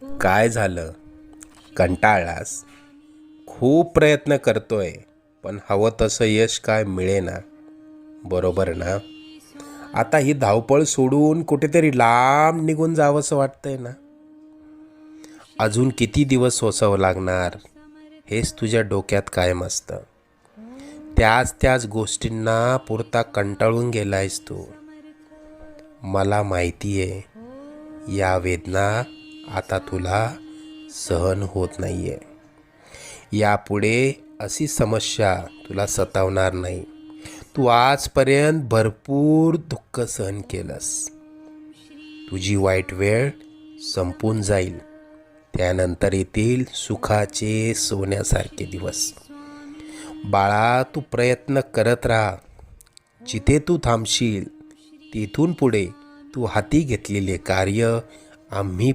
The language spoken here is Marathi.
काय झालं? कंटाळलास? खूप प्रयत्न करतोय, पण हवं तसं यश काय मिळेना, बरोबर ना? आता ही धावपळ सोडून कुठेतरी लांब निघून जावंसं वाटतंय ना? अजून किती दिवस सोसावं लागणार हेच तुझ्या डोक्यात कायम असतं. त्याच त्याच गोष्टींना पुरता कंटाळून गेलायस तू. मला माहिती आहे, या वेदना आता तुला सहन होत नाहीये. यापुढे अशी समस्या तुला सतावणार नाही. तू आजपर्यंत भरपूर दुःख सहन केलंस. तुझी वाईट वेळ संपून जाईल. त्यानंतर येतील सुखाचे सोन्यासारखे दिवस. बाळा, तू प्रयत्न करत राहा. जिथे तू थांबशील तिथून पुढे तू हाती घेतलेले कार्य आम्ही